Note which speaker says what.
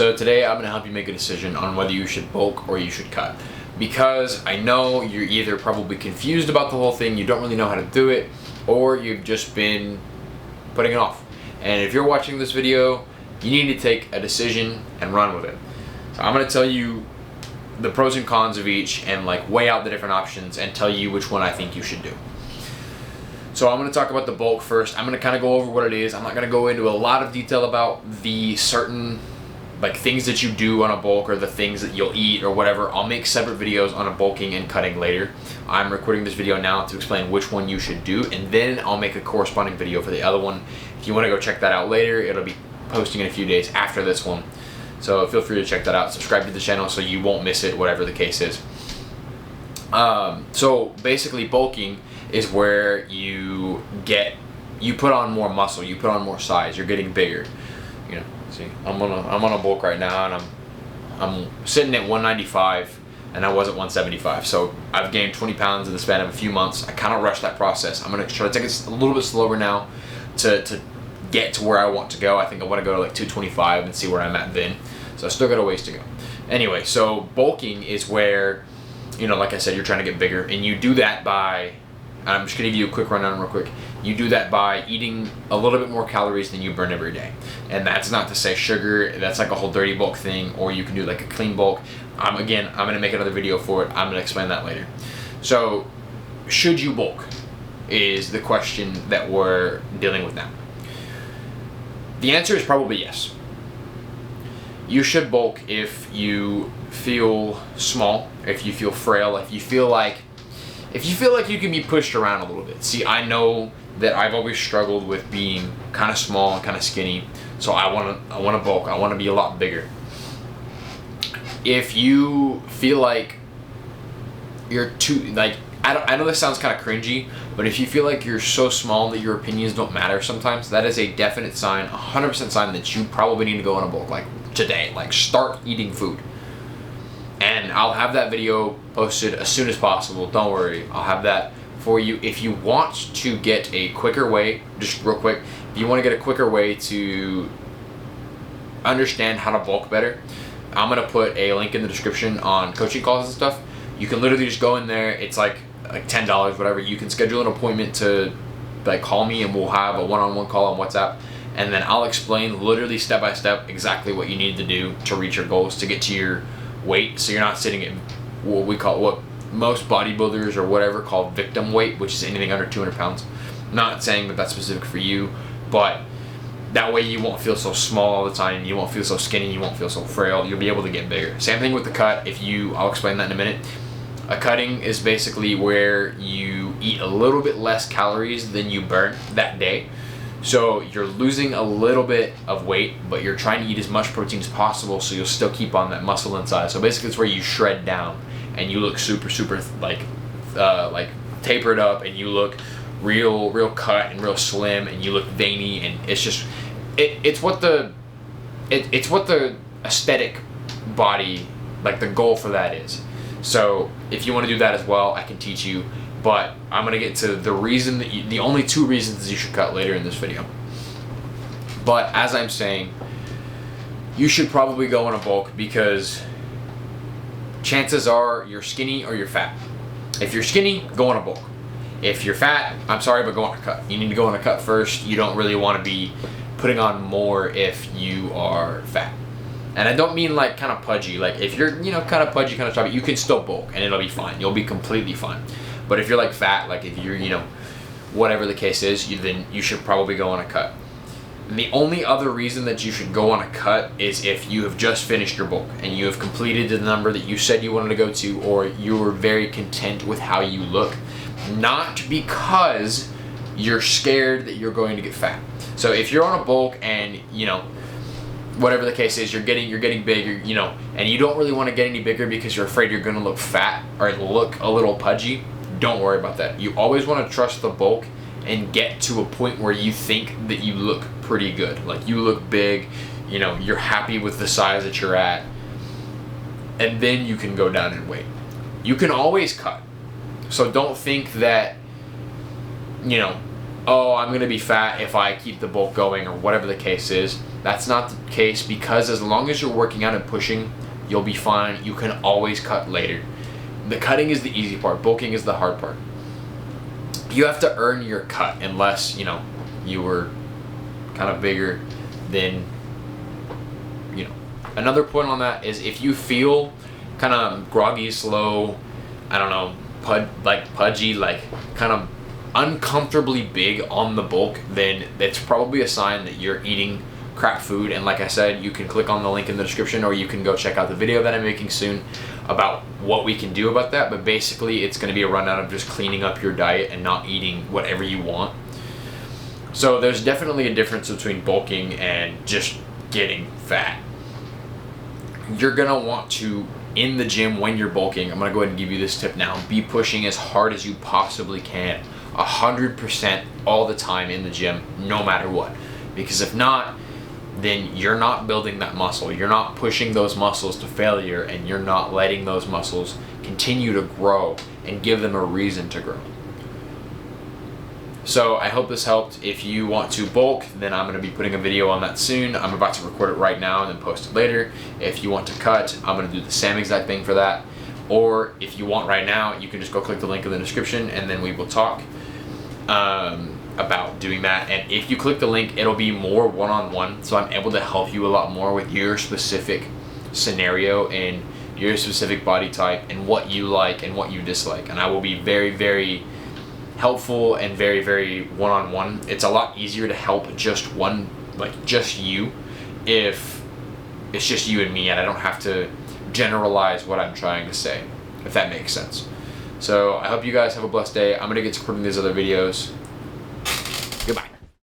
Speaker 1: So today I'm going to help you make a decision on whether you should bulk or you should cut. Because I know you're either probably confused about the whole thing, you don't really know how to do it, or you've just been putting it off. And if you're watching this video, you need to take a decision and run with it. So I'm going to tell you the pros and cons of each and weigh out the different options and tell you which one I think you should do. So I'm going to talk about the bulk first. I'm going to kind of go over what it is. I'm not going to go into a lot of detail about the certain things that you do on a bulk or the things that you'll eat or whatever. I'll make separate videos on a bulking and cutting later. I'm recording this video now to explain which one you should do, and then I'll make a corresponding video for the other one. If you want to go check that out later, it'll be posting in a few days after this one. So feel free to check that out. Subscribe to the channel so you won't miss it, whatever the case is. So basically bulking is where you put on more muscle, you put on more size, you're getting bigger. You know, see, I'm on a bulk right now, and I'm sitting at 195, and I was at 175. So I've gained 20 pounds in the span of a few months. I kind of rushed that process. I'm gonna try to take it a little bit slower now to get to where I want to go. I think I want to go to 225 and see where I'm at then. So I still got a ways to go. Anyway, so bulking is where, like I said, you're trying to get bigger, and you do that by, I'm just gonna give you a quick rundown real quick. You do that by eating a little bit more calories than you burn every day. And that's not to say sugar, that's a whole dirty bulk thing, or you can do a clean bulk. I'm gonna make another video for it. I'm gonna explain that later. So, should you bulk is the question that we're dealing with now. The answer is probably yes. You should bulk if you feel small, if you feel frail, if you feel like you can be pushed around a little bit. See, I know that I've always struggled with being kind of small and kind of skinny, so I want to bulk. I want to be a lot bigger. If you feel like you're too, I know this sounds kind of cringy, but if you feel like you're so small that your opinions don't matter sometimes, that is a definite sign, 100% sign that you probably need to go on a bulk, today. Start eating food. And I'll have that video posted as soon as possible. Don't worry, I'll have that for you. If you want to get a quicker way, just real quick, if you want to get a quicker way to understand how to bulk better, I'm gonna put a link in the description on coaching calls and stuff. You can literally just go in there. It's like $10, whatever. You can schedule an appointment to call me, and we'll have a one-on-one call on WhatsApp. And then I'll explain literally step by step exactly what you need to do to reach your goals, to get to your weight, so you're not sitting at what most bodybuilders or whatever call victim weight, which is anything under 200 pounds. I'm not saying that that's specific for you, but that way you won't feel so small all the time, you won't feel so skinny, you won't feel so frail, you'll be able to get bigger. Same thing with the cut. I'll explain that in a minute. A cutting is basically where you eat a little bit less calories than you burn that day. So you're losing a little bit of weight, but you're trying to eat as much protein as possible, so you'll still keep on that muscle inside. So basically it's where you shred down and you look super tapered up, and you look real cut and real slim, and you look veiny, and it's just it's what the aesthetic body, the goal for that is. So if you want to do that as well, I can teach you. But I'm going to get to the only two reasons you should cut later in this video. But as I'm saying, you should probably go on a bulk because chances are you're skinny or you're fat. If you're skinny, go on a bulk. If you're fat, I'm sorry, but go on a cut. You need to go on a cut first. You don't really want to be putting on more if you are fat. And I don't mean kind of pudgy. If you're kind of pudgy, kind of chubby, you can still bulk and it'll be fine. You'll be completely fine. But if you're fat, if you're, whatever the case is, then you should probably go on a cut. And the only other reason that you should go on a cut is if you have just finished your bulk and you have completed the number that you said you wanted to go to, or you were very content with how you look, not because you're scared that you're going to get fat. So if you're on a bulk and, whatever the case is, you're getting big, and you don't really want to get any bigger because you're afraid you're going to look fat or look a little pudgy, don't worry about that. You always want to trust the bulk and get to a point where you think that you look pretty good. You look big, you're happy with the size that you're at, and then you can go down in weight. You can always cut. So don't think that, oh, I'm going to be fat if I keep the bulk going or whatever the case is. That's not the case, because as long as you're working out and pushing, you'll be fine. You can always cut later. The cutting is the easy part. Bulking is the hard part. You have to earn your cut, unless, you know, you were kind of bigger than, you know. Another point on that is, if you feel kind of groggy, slow, I don't know, pudgy, like kind of uncomfortably big on the bulk, then it's probably a sign that you're eating crap food. And like I said, you can click on the link in the description, or you can go check out the video that I'm making soon about what we can do about that. But basically, it's going to be a rundown of just cleaning up your diet and not eating whatever you want. So there's definitely a difference between bulking and just getting fat. You're going to want to, in the gym when you're bulking, I'm going to go ahead and give you this tip now, be pushing as hard as you possibly can, 100% all the time in the gym, no matter what. Because if not, then you're not building that muscle. You're not pushing those muscles to failure, and you're not letting those muscles continue to grow and give them a reason to grow. So I hope this helped. If you want to bulk, then I'm going to be putting a video on that soon. I'm about to record it right now and then post it later. If you want to cut, I'm going to do the same exact thing for that. Or if you want right now, you can just go click the link in the description, and then we will talk about doing that. And if you click the link, it'll be more one-on-one, so I'm able to help you a lot more with your specific scenario and your specific body type and what you like and what you dislike. And I will be very, very helpful and very, very one-on-one. It's a lot easier to help just you, if it's just you and me, and I don't have to generalize what I'm trying to say, if that makes sense. So I hope you guys have a blessed day. I'm gonna get to recording these other videos.